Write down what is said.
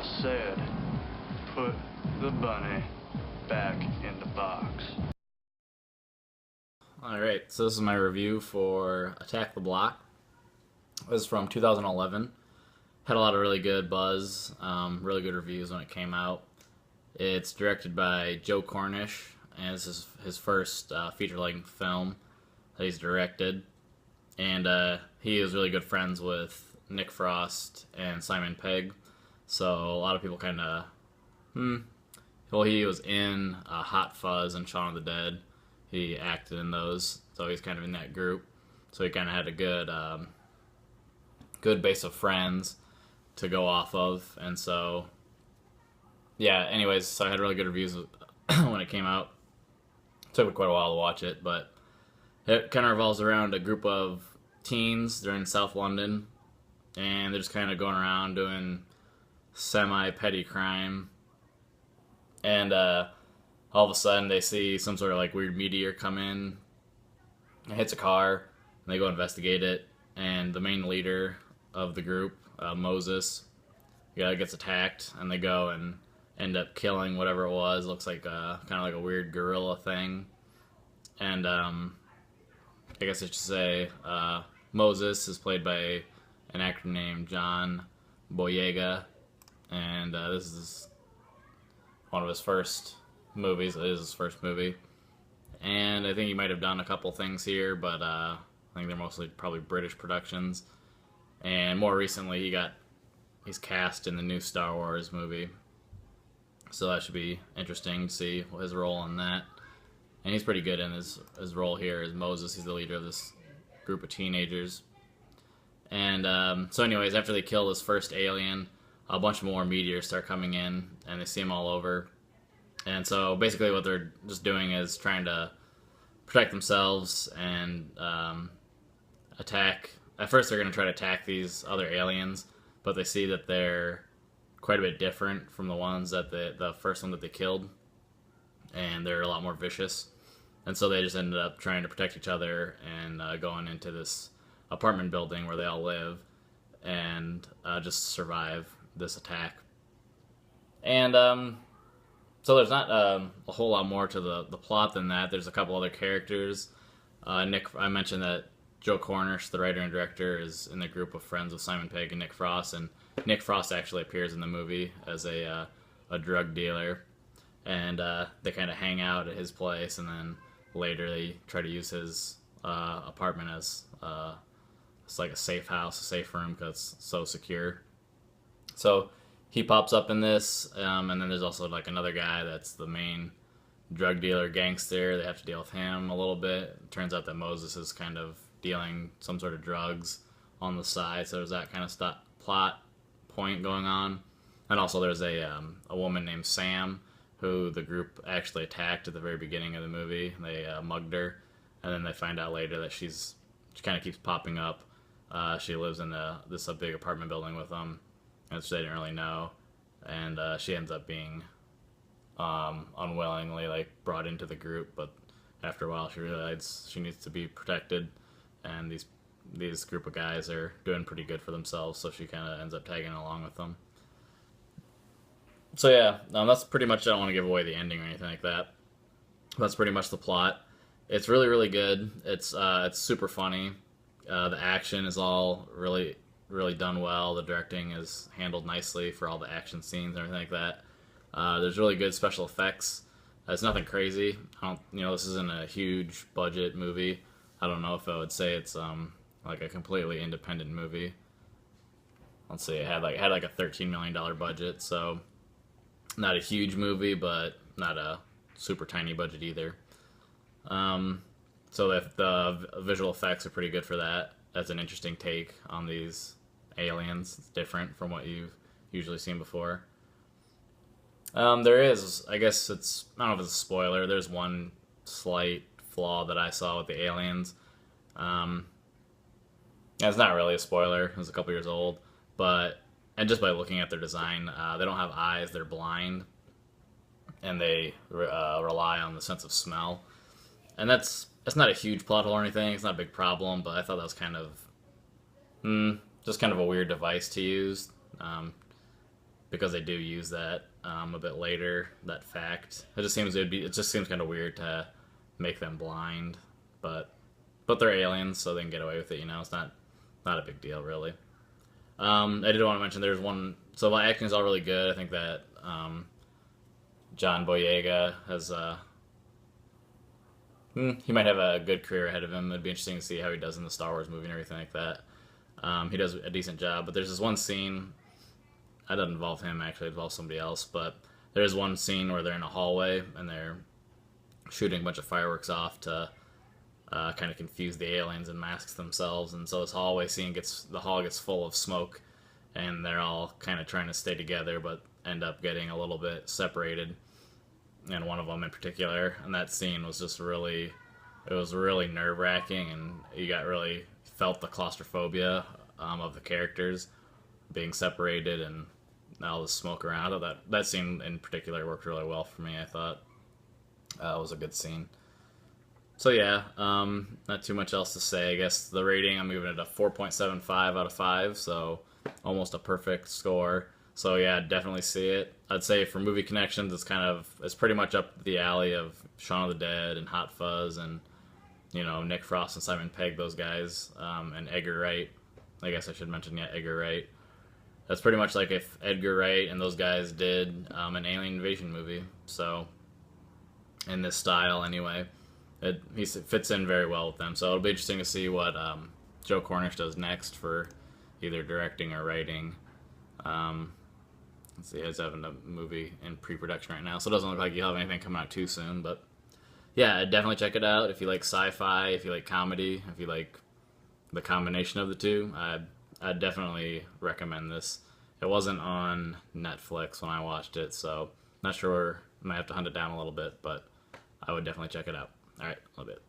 I said, put the bunny back in the box. Alright, so this is my review for Attack the Block. This is from 2011. Had a lot of really good buzz, really good reviews when it came out. It's directed by Joe Cornish, and this is his first feature-length film that he's directed. And he is really good friends with Nick Frost and Simon Pegg. So a lot of people kind of, well, he was in Hot Fuzz and Shaun of the Dead. He acted in those, so he's kind of in that group. So he kind of had a good base of friends to go off of, and so yeah. Anyways, so I had really good reviews when it came out. It took me quite a while to watch it, but it kind of revolves around a group of teens. They're in South London, and they're just kind of going around doing semi-petty crime, and all of a sudden they see some sort of like weird meteor come in. It hits a car, and they go investigate it, and the main leader of the group, Moses, gets attacked, and they go and end up killing whatever it was. Looks like kind of like a weird gorilla thing. And I guess I should say Moses is played by an actor named John Boyega, and this is one of his first movies. It is his first movie, and I think he might have done a couple things here, but I think they're mostly probably British productions. And more recently, he's cast in the new Star Wars movie, so that should be interesting to see his role in that. And he's pretty good in his role here as Moses. He's the leader of this group of teenagers. And so anyways, after they kill this first alien, a bunch more meteors start coming in, and they see them all over. And so basically what they're just doing is trying to protect themselves and attack. At first they're going to try to attack these other aliens, but they see that they're quite a bit different from the ones that the first one that they killed, and they're a lot more vicious. And so they just ended up trying to protect each other and going into this apartment building where they all live and just survive this attack. And so there's not a whole lot more to the plot than that. There's a couple other characters. I mentioned that Joe Cornish, the writer and director, is in the group of friends with Simon Pegg and Nick Frost, and Nick Frost actually appears in the movie as a drug dealer, and they kind of hang out at his place, and then later they try to use his apartment as it's like a safe house, a safe room, because it's so secure. So he pops up in this, and then there's also like another guy that's the main drug dealer gangster. They have to deal with him a little bit. It turns out that Moses is kind of dealing some sort of drugs on the side, so there's that kind of plot point going on. And also there's a woman named Sam who the group actually attacked at the very beginning of the movie. They mugged her, and then they find out later that she kind of keeps popping up. She lives in this big apartment building with them, and so they didn't really know. And she ends up being unwillingly like brought into the group, but after a while she realizes she needs to be protected, and these group of guys are doing pretty good for themselves, so she kind of ends up tagging along with them. So yeah, that's pretty much. I don't want to give away the ending or anything like that. That's pretty much the plot. It's really, really good. It's super funny. The action is all really, really done well. The directing is handled nicely for all the action scenes and everything like that. There's really good special effects. It's nothing crazy. This isn't a huge budget movie. I don't know if I would say it's like a completely independent movie. Let's see, it had like a $13 million budget, so not a huge movie, but not a super tiny budget either. So the visual effects are pretty good for that. That's an interesting take on these aliens. It's different from what you've usually seen before. There is, I guess I don't know if it's a spoiler, there's one slight flaw that I saw with the aliens. It's not really a spoiler, it was a couple years old, and just by looking at their design, they don't have eyes, they're blind, and they rely on the sense of smell. And that's not a huge plot hole or anything, it's not a big problem, but I thought that was kind of, just kind of a weird device to use. because they do use that a bit later. That fact. It just seems it just seems kind of weird to make them blind, but they're aliens, so they can get away with it. You know, it's not a big deal really. I did want to mention there's one. So the acting is all really good. I think that John Boyega has he might have a good career ahead of him. It'd be interesting to see how he does in the Star Wars movie and everything like that. He does a decent job, but there's this one scene. That doesn't involve him actually; it involves somebody else. But there's one scene where they're in a hallway and they're shooting a bunch of fireworks off to kind of confuse the aliens and masks themselves. And so this hallway scene the hall gets full of smoke, and they're all kind of trying to stay together, but end up getting a little bit separated. And one of them in particular, and that scene was just really, it was really nerve wracking, and you really felt the claustrophobia of the characters being separated and all the smoke around. That scene in particular worked really well for me. I thought it was a good scene. So yeah, not too much else to say. I guess the rating, I'm giving it a 4.75 out of 5, so almost a perfect score. So yeah, definitely see it. I'd say for movie connections, it's pretty much up the alley of Shaun of the Dead and Hot Fuzz and, you know, Nick Frost and Simon Pegg, those guys, and Edgar Wright. I guess I should mention, yeah, Edgar Wright. That's pretty much like if Edgar Wright and those guys did an alien invasion movie. So, in this style anyway, he fits in very well with them. So it'll be interesting to see what Joe Cornish does next for either directing or writing. Let's see, he's having a movie in pre-production right now, so it doesn't look like you'll have anything coming out too soon. But yeah, definitely check it out if you like sci-fi, if you like comedy, if you like the combination of the two. I'd definitely recommend this. It wasn't on Netflix when I watched it, so not sure. I might have to hunt it down a little bit, but I would definitely check it out. All right, a little bit.